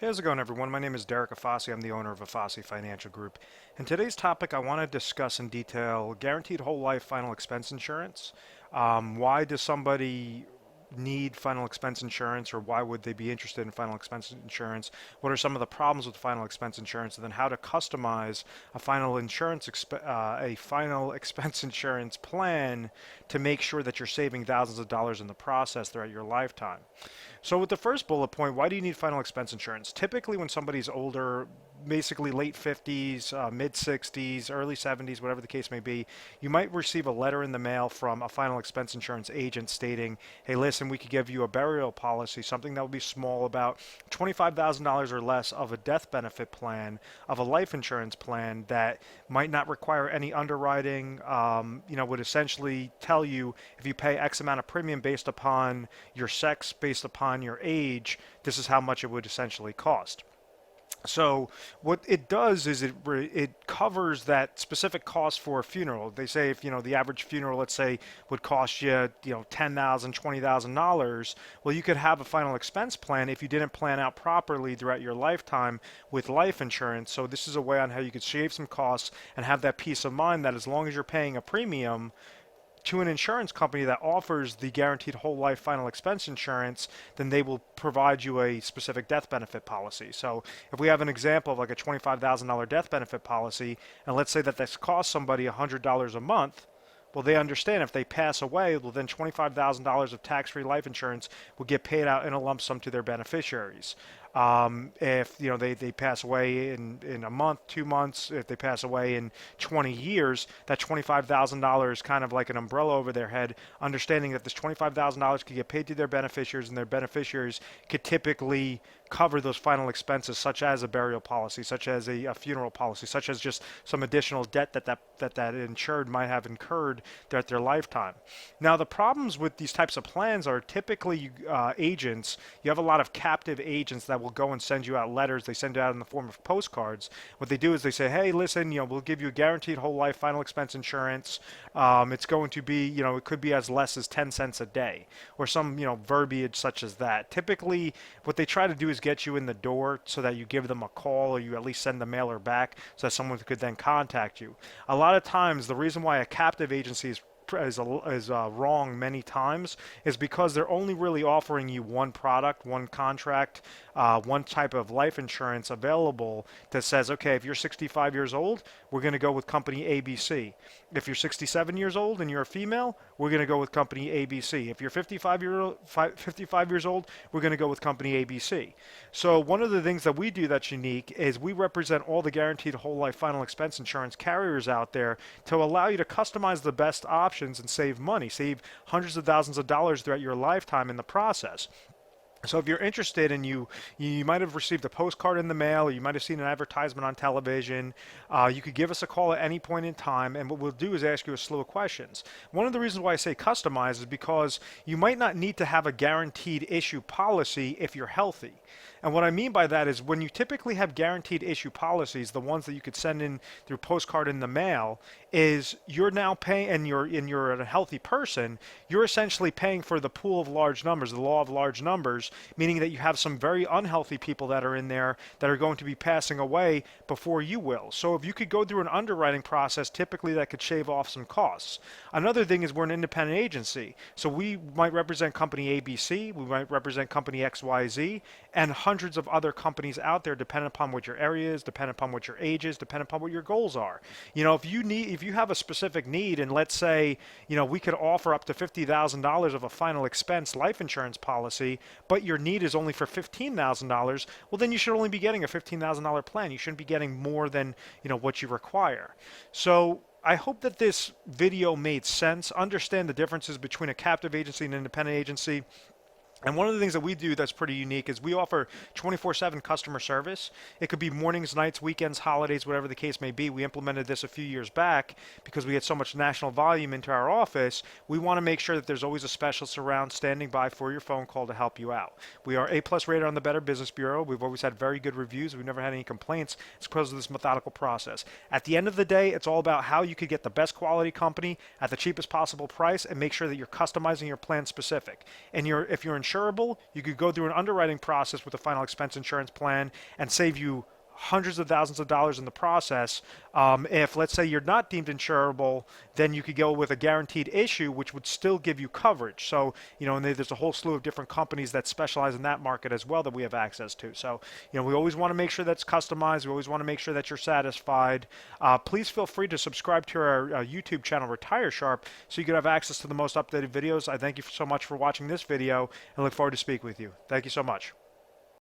Hey, how's it going, everyone? My name is Derek Afasi. I'm the owner of Afasi Financial Group. In today's topic, I want to discuss in detail guaranteed whole life final expense insurance. Why does somebody need final expense insurance, or why would they be interested in final expense insurance? What are some of the problems with final expense insurance, and then how to customize a final expense insurance plan to make sure that you're saving thousands of dollars in the process throughout your lifetime. So with the first bullet point, why do you need final expense insurance? Typically when somebody's older, basically late 50s, mid 60s, early 70s, whatever the case may be, you might receive a letter in the mail from a final expense insurance agent stating, hey, listen, we could give you a burial policy, something that will be small, about $25,000 or less, of a death benefit plan, of a life insurance plan that might not require any underwriting, would essentially tell you if you pay X amount of premium based upon your sex, based upon your age, this is how much it would essentially cost. So what it does is it covers that specific cost for a funeral. They say if the average funeral, let's say, would cost you $10,000, $20,000. Well, you could have a final expense plan if you didn't plan out properly throughout your lifetime with life insurance. So this is a way on how you could save some costs and have that peace of mind that as long as you're paying a premium to an insurance company that offers the guaranteed whole life final expense insurance, then they will provide you a specific death benefit policy. So if we have an example of like a $25,000 death benefit policy, and let's say that this costs somebody $100 a month, well, they understand if they pass away, well, then $25,000 of tax-free life insurance will get paid out in a lump sum to their beneficiaries. If they pass away in a month, 2 months, if they pass away in 20 years, that $25,000 is kind of like an umbrella over their head, understanding that this $25,000 could get paid to their beneficiaries, and their beneficiaries could typically cover those final expenses, such as a burial policy, such as a funeral policy, such as just some additional debt that insured might have incurred throughout their lifetime. Now, the problems with these types of plans are typically agents. You have a lot of captive agents that will go and send you out letters. They send it out in the form of postcards. What they do is they say, hey, listen, we'll give you a guaranteed whole life final expense insurance. It's going to be, it could be as less as 10 cents a day, or some, verbiage such as that. Typically, what they try to do is get you in the door so that you give them a call, or you at least send the mailer back so that someone could then contact you. A lot of times, the reason why a captive agency is wrong many times is because they're only really offering you one product, one contract, one type of life insurance available that says, okay, if you're 65 years old, we're going to go with company ABC. If you're 67 years old and you're a female, we're going to go with company ABC. If you're 55 years old, we're going to go with company ABC. So one of the things that we do that's unique is we represent all the guaranteed whole life final expense insurance carriers out there to allow you to customize the best options and save money, save hundreds of thousands of dollars throughout your lifetime in the process. So if you're interested and you might have received a postcard in the mail, or you might have seen an advertisement on television, you could give us a call at any point in time, and what we'll do is ask you a slew of questions. One of the reasons why I say customize is because you might not need to have a guaranteed issue policy if you're healthy. And what I mean by that is when you typically have guaranteed issue policies, the ones that you could send in through postcard in the mail, is you're now paying, and you're a healthy person, you're essentially paying for the pool of large numbers, the law of large numbers, meaning that you have some very unhealthy people that are in there that are going to be passing away before you will. So if you could go through an underwriting process, typically that could shave off some costs. Another thing is we're an independent agency. So we might represent company ABC, we might represent company XYZ, and hundreds of other companies out there, depending upon what your area is, depending upon what your age is, depending upon what your goals are. If you have a specific need, and let's say, we could offer up to $50,000 of a final expense life insurance policy, but your need is only for $15,000, well, then you should only be getting a $15,000 plan. You shouldn't be getting more than, what you require. So I hope that this video made sense. Understand the differences between a captive agency and an independent agency. And one of the things that we do that's pretty unique is we offer 24/7 customer service. It could be mornings, nights, weekends, holidays, whatever the case may be. We implemented this a few years back because we had so much national volume into our office. We want to make sure that there's always a specialist around standing by for your phone call to help you out. We are A+ rated on the Better Business Bureau. We've always had very good reviews. We've never had any complaints. It's because of this methodical process. At the end of the day, it's all about how you could get the best quality company at the cheapest possible price and make sure that you're customizing your plan specific. And if you're insured insurable, you could go through an underwriting process with a final expense insurance plan and save you hundreds of thousands of dollars in the process. If, let's say, you're not deemed insurable, then you could go with a guaranteed issue, which would still give you coverage. So, and there's a whole slew of different companies that specialize in that market as well that we have access to. So, we always want to make sure that's customized. We always want to make sure that you're satisfied. Please feel free to subscribe to our YouTube channel, Retire Sharp, so you can have access to the most updated videos. I thank you so much for watching this video and look forward to speaking with you. Thank you so much.